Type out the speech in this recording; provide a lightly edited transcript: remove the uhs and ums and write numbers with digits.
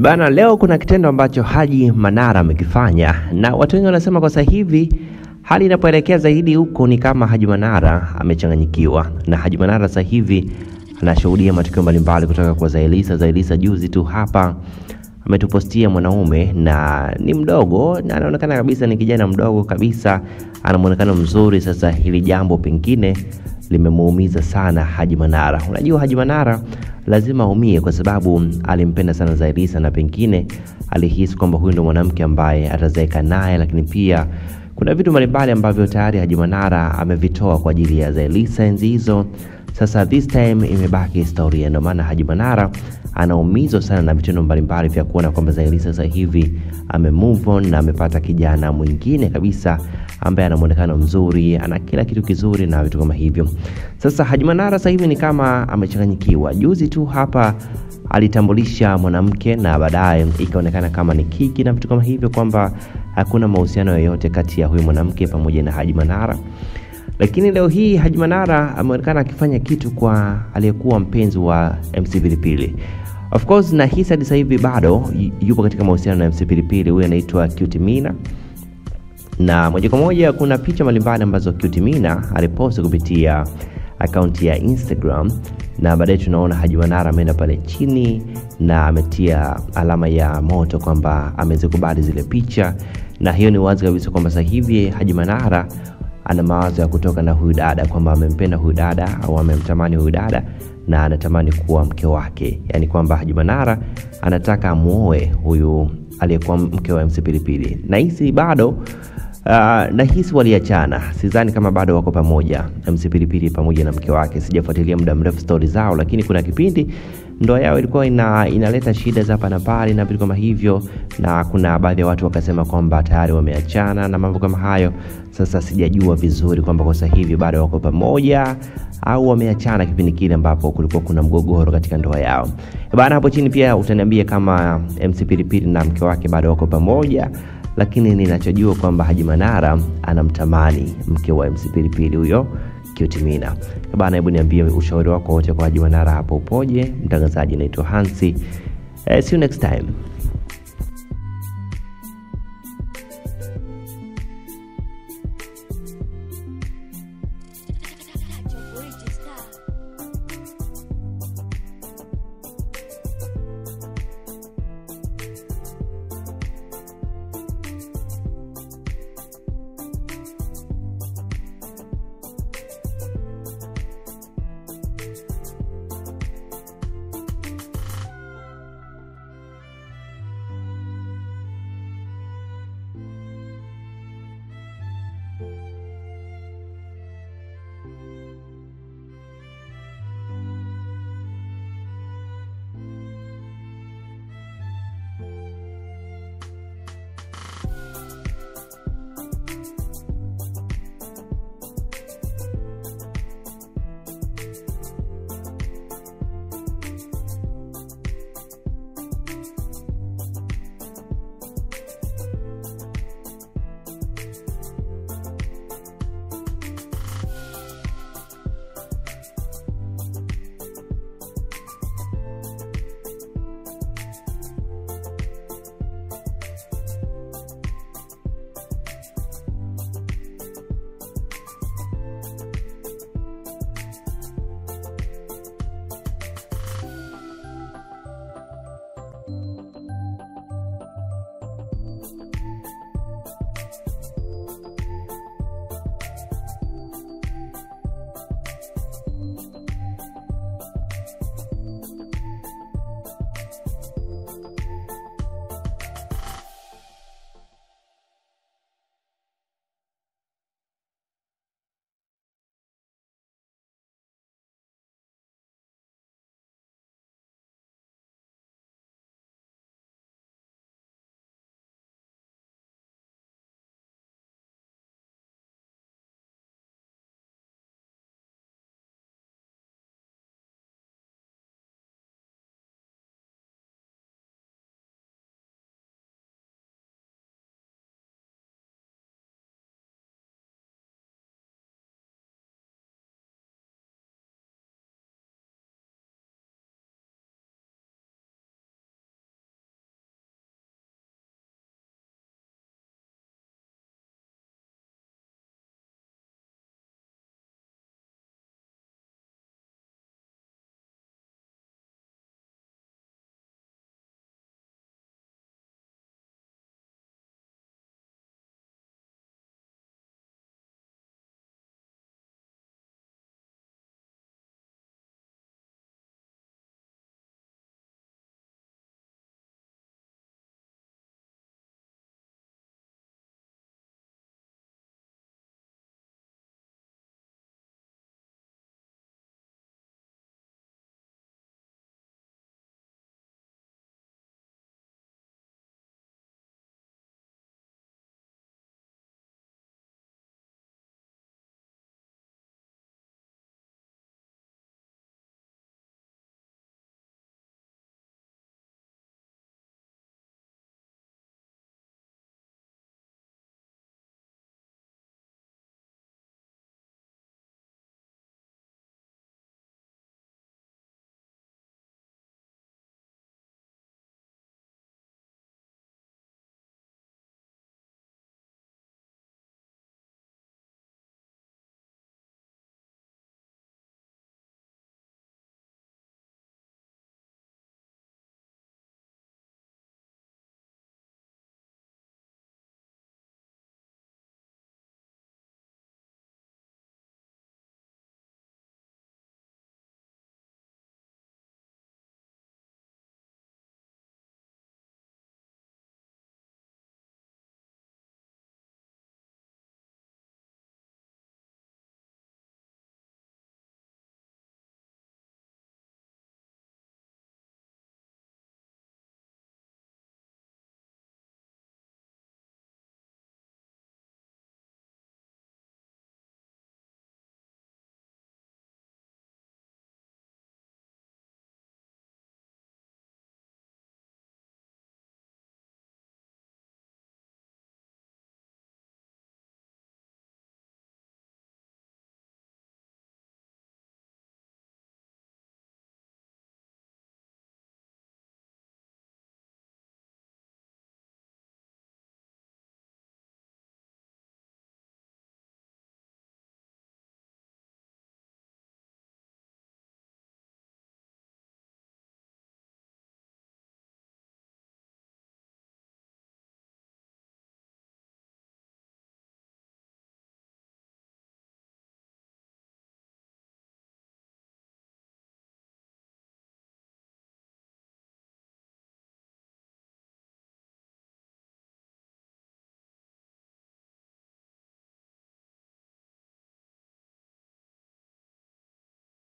Bana, leo kuna kitendo ambacho Haji Manara amekifanya na watu wengi wanasema kwa sasa hivi hali inapoelekea zaidi huko ni kama Haji Manara amechanganyikiwa. Na Haji Manara sasa hivi anashuhudia matukio mbalimbali kutoka kwa Zailisa juzi tu hapa ametupostia mwanaume na ni mdogo na anaonekana kabisa ni kijana mdogo kabisa, ana muonekano mzuri. Sasa hili jambo pengine limemuumiza sana Haji Manara. Unajua Haji Manara lazima aumie kwa sababu alimpenda sana Zailisa na pengine alihisi kwamba huyu ndo mwanamke ambaye atazeeka naye, lakini pia kuna vitu mbalimbali ambavyo tayari Haji Manara amevitoa kwa ajili ya Zailisa enzi hizo. Sasa this time imebaki historia, ndio maana Haji Manara anaumizwa sana na vitendo mbalimbali vya kuona kwamba Zailisa sasa hivi move on na amepata kijana mwingine kabisa ambaye ana muonekano mzuri, ana kila kitu kizuri na vitu kama hivyo. Sasa Haji Manara sasa hivi ni kama amechanganyikiwa. Juzi tu hapa alitambulisha mwanamke na baadaye ikaonekana kama ni kiki na vitu kama hivyo, kwamba hakuna mahusiano yoyote kati ya huyu mwanamke pamoja na Haji Manara. Lakini leo hii Haji Manara ameonekana akifanya kitu kwa aliyekuwa mpenzi wa MC Pilipili. Of course na hisa sasa hivi bado yupo katika mahusiano na MC Pilipili, huyu anaitwa Cute Mina. Na moja kwa moja kuna picha mbalimbali ambazo Cute Mina alipost kupitia account ya Instagram, na baadaye tunaona Haji Manara ameenda pale chini na ametia alama ya moto kwamba amezikubali zile picha. Na hiyo ni wazi kabisa kwamba sasa hivi Haji Manara ana mawazo ya kutoka na huyu dada, kwamba amempenda huyu dada au amemtamani huyu dada na anatamani kuwa mke wake. Yani kwamba Haji Manara anataka amuoe huyu aliyekuwa mke wa MC Pilipili. Na hisi bado nahisi waliachana. Sidhani kama bado wako pamoja MC Pilipili pamoja na mke wake. Sijafuatilia muda mrefu story zao, lakini kuna kipindi ndoa yao ilikuwa inaleta shida za hapa na pale na vitu kama hivyo, na kuna baadhi ya watu wakasema kwamba tayari wameachana na mambo kama hayo. Sasa sijajua vizuri kwamba kwa sasa hivi bado wako pamoja au wameachana kipindi kile ambapo kulikuwa kuna mgogoro katika ndoa yao. Bana, hapo chini pia utaniambia kama MC Pilipili na mke wake bado wako pamoja. Lakini ninachojua kwamba Haji Manara anamtamani mke wa MC Pilipili huyo Cute Mina. Bana, hebu niambie ushauri wako wote kwa Haji Manara hapo upoje? Mtangazaji naitwa Hansi. See you next time.